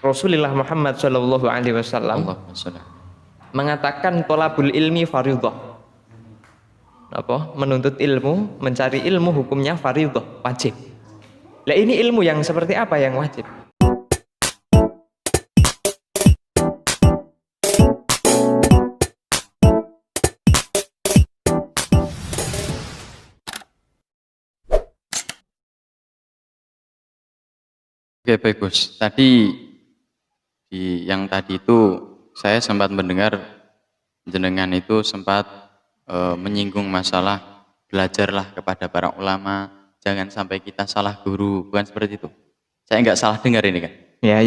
Rasulullah Muhammad Shallallahu Alaihi Wasallam Allahumma sholli. mengatakan tolabul ilmi fardhah. Apa? Menuntut ilmu, mencari ilmu hukumnya fardhah, wajib. Lah ini ilmu yang seperti apa yang wajib? Oke, baik Gus. Tadi yang tadi itu saya sempat mendengar jenengan itu sempat menyinggung masalah belajarlah kepada para ulama, jangan sampai kita salah guru, bukan seperti itu. Saya nggak salah dengar ini kan? Ya.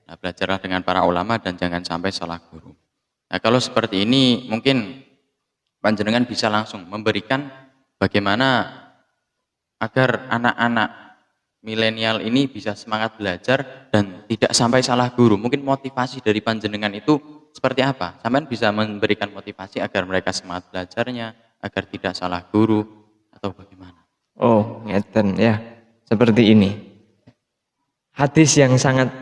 Nah, belajarlah dengan para ulama dan jangan sampai salah guru. Nah, kalau seperti ini mungkin panjenengan bisa langsung memberikan bagaimana agar anak-anak milenial ini bisa semangat belajar dan tidak sampai salah guru. Mungkin motivasi dari panjenengan itu seperti apa? Sampean bisa memberikan motivasi agar mereka semangat belajarnya, agar tidak salah guru, atau bagaimana? Oh, ngeten ya. Seperti ini. Hadis yang sangat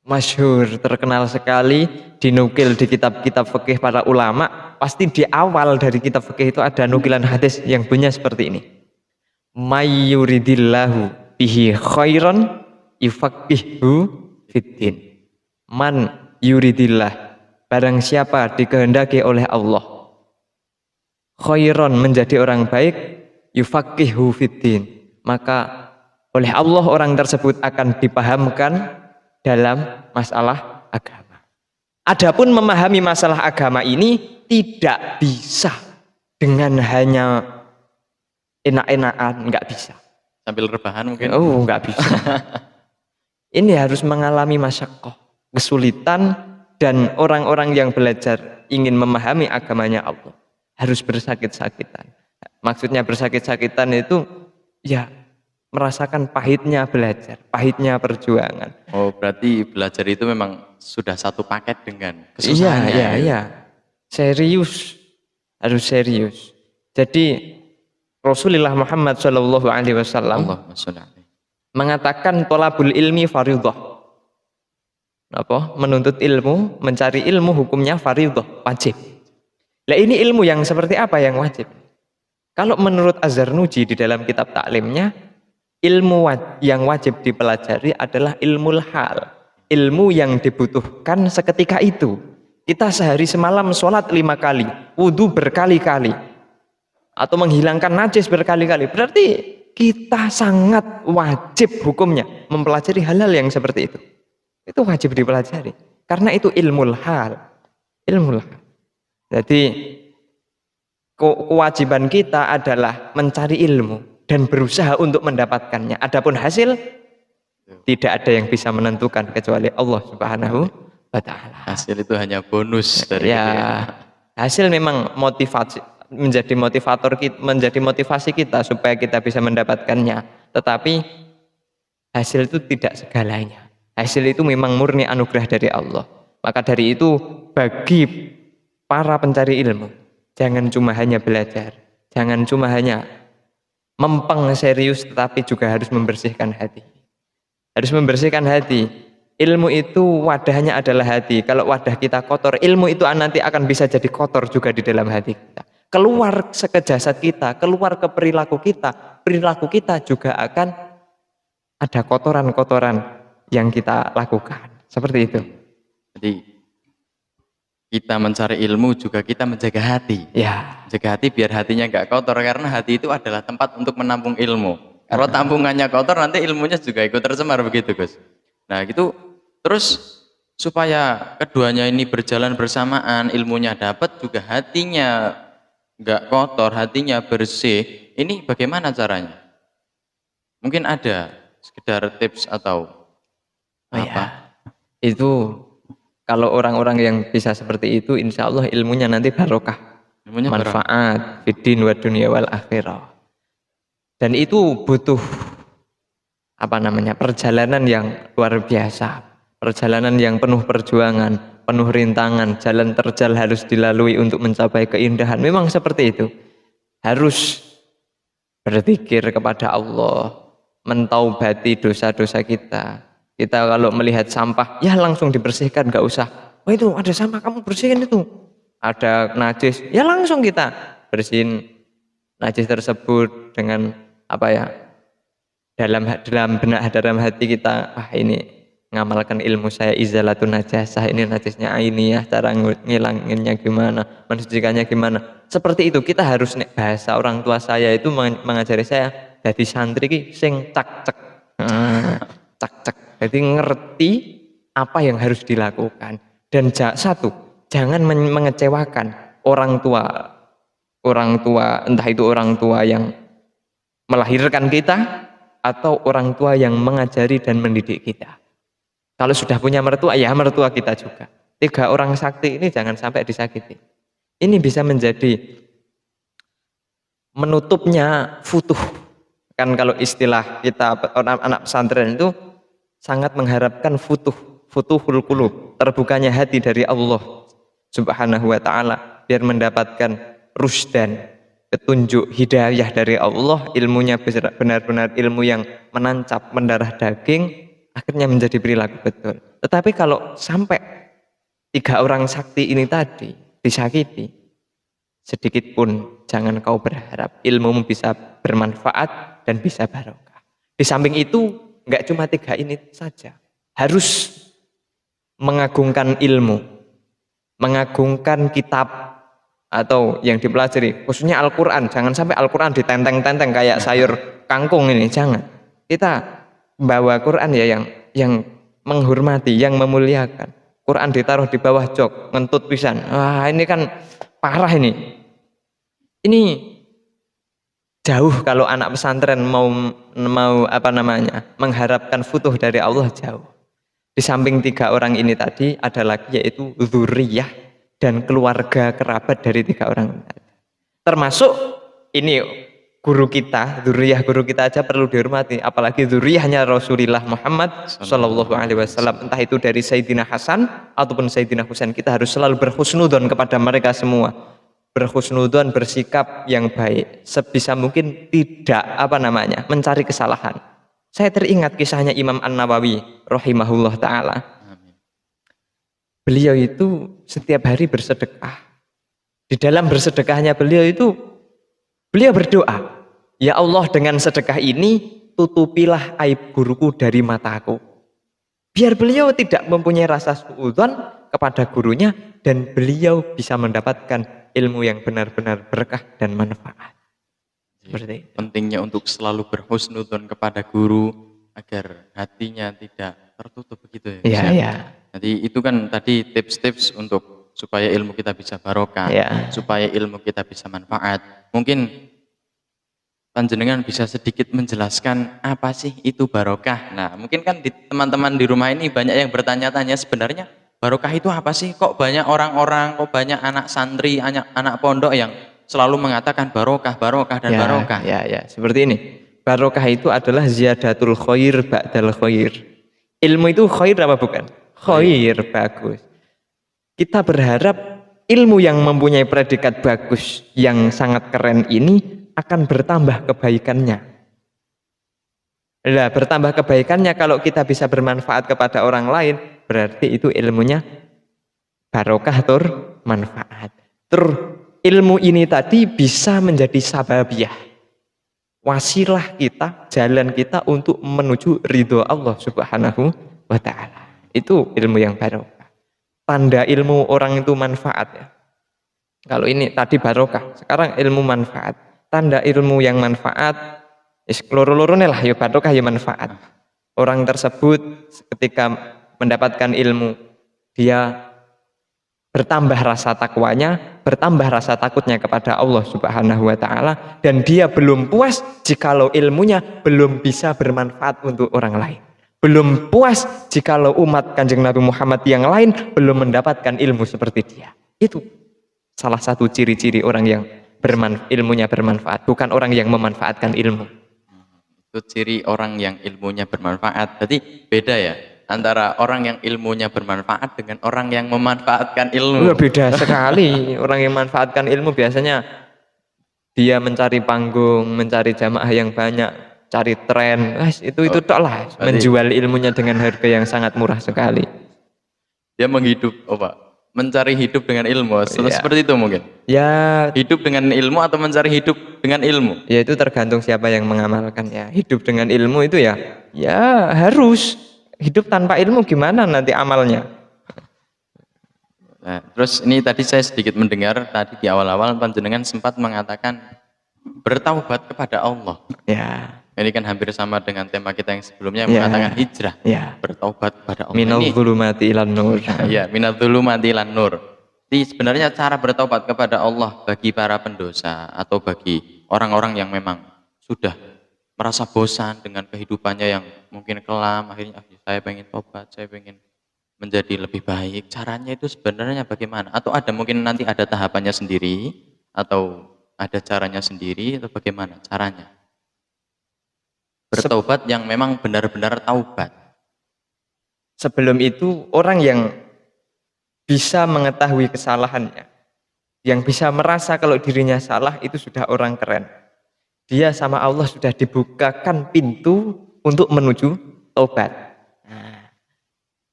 masyhur, terkenal sekali, dinukil di kitab-kitab fikih para ulama. Pasti di awal dari kitab fikih itu ada nukilan hadis yang bunyinya seperti ini. May yuridillahu bihi khairan yufaqihu fiddin. Man yuridillah, barang siapa dikehendaki oleh Allah khairan, menjadi orang baik, yufaqihu fiddin, maka oleh Allah orang tersebut akan dipahamkan dalam masalah agama. Adapun memahami masalah agama ini tidak bisa dengan hanya enak-enakan, nggak bisa. Sambil rebahan mungkin? Oh, nggak bisa. Ini harus mengalami masyaqqah, kesulitan, dan orang-orang yang belajar ingin memahami agamanya Allah harus bersakit-sakitan. Maksudnya bersakit-sakitan itu ya merasakan pahitnya belajar, pahitnya perjuangan. Oh, berarti belajar itu memang sudah satu paket dengan kesusahannya. Iya. Serius, harus serius. Jadi Rasulullah Muhammad Shallallahu Alaihi Wasallam mengatakan tolabul ilmi fardhah. Apa? Menuntut ilmu, mencari ilmu hukumnya fardhah, wajib. Lah ini ilmu yang seperti apa yang wajib? Kalau menurut Az-Zarnuji di dalam kitab taklimnya, ilmu yang wajib dipelajari adalah ilmu hal, ilmu yang dibutuhkan seketika itu. Kita sehari semalam sholat 5 kali, wudhu berkali-kali, atau menghilangkan najis berkali-kali, berarti kita sangat wajib hukumnya mempelajari hal-hal yang seperti itu. Itu wajib dipelajari, karena itu ilmu hal. Jadi kewajiban kita adalah mencari ilmu dan berusaha untuk mendapatkannya. Adapun hasil tidak ada yang bisa menentukan kecuali Allah Subhanahu wa Ta'ala. Hasil itu hanya bonus dari hasil memang motivasi, menjadi motivasi kita supaya kita bisa mendapatkannya. Tetapi hasil itu tidak segalanya. Hasil itu memang murni anugerah dari Allah. Maka dari itu bagi para pencari ilmu, jangan cuma hanya belajar, jangan cuma hanya mempeng serius, tetapi juga harus membersihkan hati. Harus membersihkan hati. Ilmu itu wadahnya adalah hati. Kalau wadah kita kotor, ilmu itu nanti akan bisa jadi kotor juga di dalam hati kita. Keluar ke jasad kita, keluar ke perilaku kita juga akan ada kotoran-kotoran yang kita lakukan. Seperti itu. Jadi kita mencari ilmu juga kita menjaga hati. Ya. Jaga hati biar hatinya nggak kotor, karena hati itu adalah tempat untuk menampung ilmu. Kalau tampungannya kotor, nanti ilmunya juga ikut tercemar, begitu Gus. Nah gitu, terus supaya keduanya ini berjalan bersamaan, ilmunya dapat juga hatinya nggak kotor, hatinya bersih. Ini bagaimana caranya? Mungkin ada sekedar tips atau apa? Itu kalau orang-orang yang bisa seperti itu, insya Allah ilmunya nanti barokah, manfaat fiddin wa dunya wal akhirah. Dan itu butuh perjalanan yang luar biasa, perjalanan yang penuh perjuangan, penuh rintangan, jalan terjal harus dilalui untuk mencapai keindahan. Memang seperti itu. Harus berzikir kepada Allah, mentaubati dosa-dosa kita, Kita kalau melihat sampah, ya langsung dibersihkan, nggak usah. Oh itu ada sampah, kamu bersihin itu. Ada najis, ya langsung kita bersihin najis tersebut dengan apa ya? Dalam benak dalam hati kita, ini ngamalkan ilmu saya izalatun najasah, ini najisnya ini ya, cara ngilanginnya gimana, mensucikannya gimana. Seperti itu kita harus bahasa orang tua saya itu mengajari saya jadi santri ki sing cak-cek. Cak-cek. Jadi ngerti apa yang harus dilakukan dan satu, jangan mengecewakan orang tua entah itu orang tua yang melahirkan kita atau orang tua yang mengajari dan mendidik kita. Kalau sudah punya mertua, ya mertua kita juga. 3 orang sakti ini jangan sampai disakiti. Ini bisa menjadi menutupnya futuh. Kan kalau istilah kita anak pesantren itu sangat mengharapkan futuhul qulub, terbukanya hati dari Allah Subhanahu wa taala biar mendapatkan rusdan, petunjuk hidayah dari Allah, ilmunya benar-benar ilmu yang menancap mendarah daging, akhirnya menjadi perilaku betul. Tetapi kalau sampai 3 orang sakti ini tadi disakiti, sedikit pun jangan kau berharap ilmumu bisa bermanfaat dan bisa barokah. Di samping itu, enggak cuma 3 ini saja, harus mengagungkan ilmu, mengagungkan kitab atau yang dipelajari, khususnya Al-Quran. Jangan sampai Al-Quran ditenteng-tenteng kayak sayur kangkung ini, jangan. Kita bawa Quran ya yang menghormati, yang memuliakan. Quran ditaruh di bawah jok, ngentut pisan. Wah, ini kan parah ini. Ini jauh kalau anak pesantren mau mengharapkan futuh dari Allah, jauh. Di samping 3 orang ini tadi ada lagi yaitu dzurriyyah dan keluarga kerabat dari 3 orang tadi. Termasuk ini guru kita, dzurriyyah guru kita aja perlu dihormati, apalagi dzurriyyahnya Rasulullah Muhammad sallallahu alaihi wasallam, entah itu dari Sayyidina Hasan ataupun Sayyidina Husain. Kita harus selalu berhusnudzon kepada mereka semua. Berhusnudzon, bersikap yang baik, sebisa mungkin tidak mencari kesalahan. Saya teringat kisahnya Imam An-Nawawi rahimahullah taala. Beliau itu setiap hari bersedekah. Di dalam bersedekahnya beliau berdoa, ya Allah, dengan sedekah ini tutupilah aib guruku dari mataku. Biar beliau tidak mempunyai rasa suudzon kepada gurunya dan beliau bisa mendapatkan ilmu yang benar-benar berkah dan manfaat. Seperti itu. Pentingnya untuk selalu berhusnudzon kepada guru agar hatinya tidak tertutup begitu ya. Iya. Jadi itu kan tadi tips-tips untuk supaya ilmu kita bisa barokah, supaya ilmu kita bisa manfaat. Mungkin panjenengan bisa sedikit menjelaskan apa sih itu barokah. Nah, mungkin kan teman-teman di rumah ini banyak yang bertanya-tanya sebenarnya barokah itu apa sih? Kok banyak orang-orang, kok banyak anak santri, anak pondok yang selalu mengatakan barokah dan barokah. Ya, seperti ini. Barokah itu adalah ziyadatul khair ba'dal khair. Ilmu itu khair apa bukan? Khair, bagus. Kita berharap ilmu yang mempunyai predikat bagus, yang sangat keren ini akan bertambah kebaikannya. Lah, bertambah kebaikannya kalau kita bisa bermanfaat kepada orang lain, berarti itu ilmunya barokah manfaat. Ilmu ini tadi bisa menjadi sababiyah, wasilah kita, jalan kita untuk menuju ridho Allah Subhanahu wa ta'ala. Itu ilmu yang barokah. Tanda ilmu orang itu manfaat ya. Kalau ini tadi barokah, sekarang ilmu manfaat. Tanda ilmu yang manfaat, loro-lorone lah ya barokah ya manfaat. Orang tersebut ketika mendapatkan ilmu, dia bertambah rasa takwanya, bertambah rasa takutnya kepada Allah Subhanahu wa ta'ala, dan dia belum puas jikalau ilmunya belum bisa bermanfaat untuk orang lain. Belum puas jikalau umat Kanjeng Nabi Muhammad yang lain belum mendapatkan ilmu seperti dia. Itu salah satu ciri-ciri orang yang ilmunya bermanfaat, bukan orang yang memanfaatkan ilmu. Itu ciri orang yang ilmunya bermanfaat. Jadi beda ya antara orang yang ilmunya bermanfaat dengan orang yang memanfaatkan ilmu. Beda sekali. Orang yang memanfaatkan ilmu biasanya dia mencari panggung, mencari jamaah yang banyak. cari tren, itu tok lah, menjual ilmunya dengan harga yang sangat murah sekali. Dia mencari hidup dengan ilmu, seperti itu mungkin. Ya, hidup dengan ilmu atau mencari hidup dengan ilmu. Ya itu tergantung siapa yang mengamalkan ya. Hidup dengan ilmu itu ya harus. Hidup tanpa ilmu gimana nanti amalnya? Nah, terus ini tadi saya sedikit mendengar tadi di awal-awal panjenengan sempat mengatakan bertaubat kepada Allah. Ya. Ini kan hampir sama dengan tema kita yang sebelumnya yang mengatakan hijrah. Ya. Bertaubat kepada Allah. Minadh dhulumati ilan nur. Ya, minadh dhulumati ilan nur. Jadi sebenarnya cara bertaubat kepada Allah bagi para pendosa atau bagi orang-orang yang memang sudah merasa bosan dengan kehidupannya yang mungkin kelam, akhirnya saya pengen tobat, saya pengen menjadi lebih baik. Caranya itu sebenarnya bagaimana? Atau ada mungkin nanti ada tahapannya sendiri atau ada caranya sendiri atau bagaimana caranya? Bertaubat yang memang benar-benar taubat. Sebelum itu orang yang bisa mengetahui kesalahannya, yang bisa merasa kalau dirinya salah itu sudah orang keren. Dia sama Allah sudah dibukakan pintu untuk menuju taubat.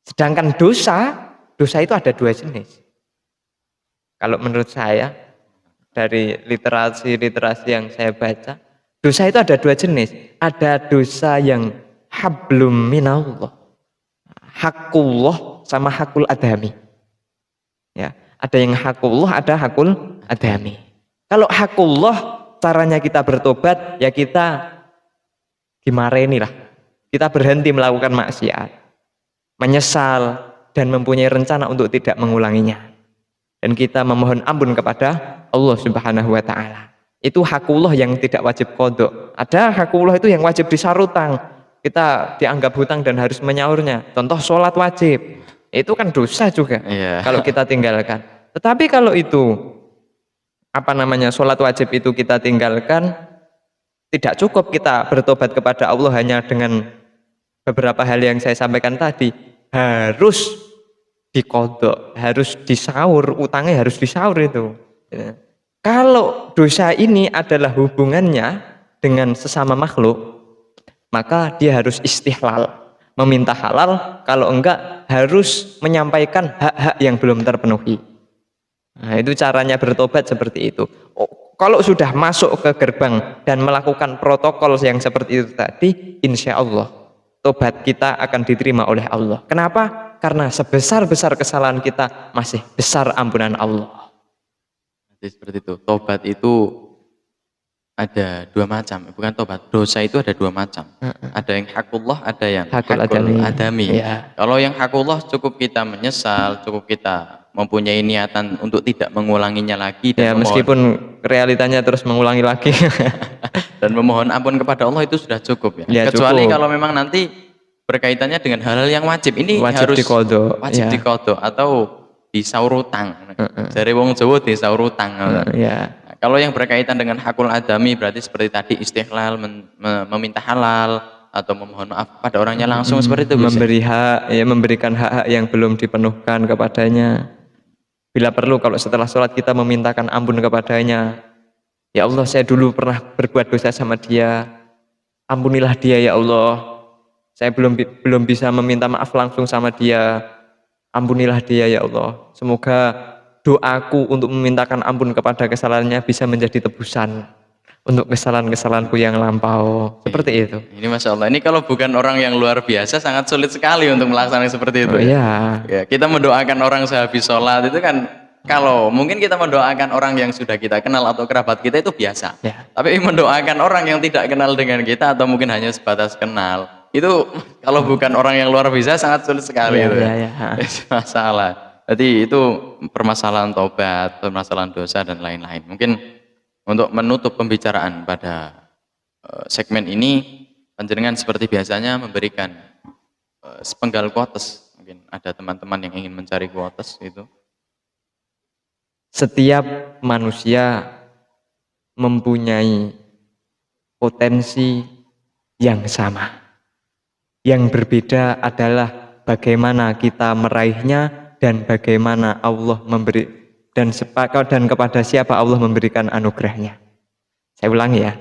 Sedangkan dosa itu ada dua jenis. Kalau menurut saya, dari literasi yang saya baca, dosa itu ada dua jenis. Ada dosa yang hablum minallah, hakullah sama hakul adami. Ya, ada yang hakullah, ada hakul adami. Kalau hakullah, caranya kita bertobat, ya kita dimarahi lah. Kita berhenti melakukan maksiat, menyesal dan mempunyai rencana untuk tidak mengulanginya, dan kita memohon ampun kepada Allah Subhanahu wa taala. Itu hakullah yang tidak wajib qadha. Ada hakullah itu yang wajib disar utang. Kita dianggap hutang dan harus menyaurnya. Contoh sholat wajib. Itu kan dosa juga. Kalau kita tinggalkan. Tetapi kalau itu sholat wajib itu kita tinggalkan, tidak cukup kita bertobat kepada Allah hanya dengan beberapa hal yang saya sampaikan tadi. Harus diqadha, harus disaur, utangnya harus disaur itu. Kalau dosa ini adalah hubungannya dengan sesama makhluk, maka dia harus istihlal, meminta halal. Kalau enggak, harus menyampaikan hak-hak yang belum terpenuhi. Nah, itu caranya bertobat seperti itu. Kalau sudah masuk ke gerbang dan melakukan protokol yang seperti itu tadi, insya Allah tobat kita akan diterima oleh Allah. Kenapa? Karena sebesar-besar kesalahan kita masih besar ampunan Allah. Jadi seperti itu. Tobat itu ada dua macam. Bukan tobat. Dosa itu ada dua macam. Ada yang hakullah, ada yang hakul adami. Ya. Kalau yang hakullah cukup kita menyesal, cukup kita mempunyai niatan untuk tidak mengulanginya lagi. Dan meskipun realitanya terus mengulangi lagi. Dan memohon ampun kepada Allah itu sudah cukup ya. Kecuali cukup. Kalau memang nanti berkaitannya dengan hal-hal yang wajib, ini harus wajib diqadha atau disaur utang. Dari wong Jawa disaur utang. Nah, kalau yang berkaitan dengan hakul adami berarti seperti tadi istiqlal, meminta halal atau memohon maaf pada orangnya langsung seperti itu. Memberikan hak-hak yang belum dipenuhkan kepadanya. Bila perlu kalau setelah sholat kita memintakan ampun kepadanya. Ya Allah, saya dulu pernah berbuat dosa sama dia, ampunilah dia ya Allah. Saya belum bisa meminta maaf langsung sama dia, ampunilah dia ya Allah. Semoga doaku untuk memintakan ampun kepada kesalahannya bisa menjadi tebusan untuk kesalahan-kesalahanku yang lampau. Seperti itu. Ini Masya Allah, ini kalau bukan orang yang luar biasa sangat sulit sekali untuk melaksanakan seperti itu. Ya, kita mendoakan orang sehabis sholat itu kan, kalau mungkin kita mendoakan orang yang sudah kita kenal atau kerabat kita itu biasa. Tapi mendoakan orang yang tidak kenal dengan kita atau mungkin hanya sebatas kenal, itu kalau bukan orang yang luar biasa sangat sulit sekali. Masalah. Jadi itu permasalahan tobat, permasalahan dosa dan lain-lain. Mungkin untuk menutup pembicaraan pada segmen ini, panjenengan seperti biasanya memberikan sepenggal quotes. Mungkin ada teman-teman yang ingin mencari quotes itu. Setiap manusia mempunyai potensi yang sama. Yang berbeda adalah bagaimana kita meraihnya dan bagaimana Allah memberi dan kepada siapa Allah memberikan anugerahnya. Saya ulangi ya.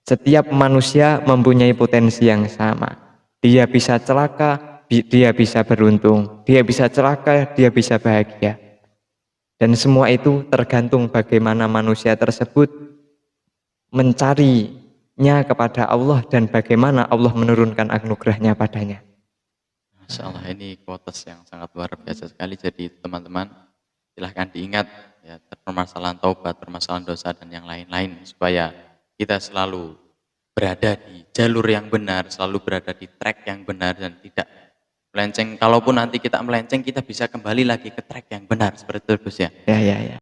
Setiap manusia mempunyai potensi yang sama. Dia bisa celaka, dia bisa beruntung. Dia bisa celaka, dia bisa bahagia. Dan semua itu tergantung bagaimana manusia tersebut mencarinya kepada Allah dan bagaimana Allah menurunkan anugerahnya padanya. Masya Allah, ini quotes yang sangat luar biasa sekali. Jadi teman-teman silahkan diingat ya, permasalahan taubat, permasalahan dosa dan yang lain-lain, supaya kita selalu berada di jalur yang benar, selalu berada di track yang benar dan tidak melenceng. Kalaupun nanti kita melenceng, kita bisa kembali lagi ke track yang benar, seperti itu Gus ya. Ya.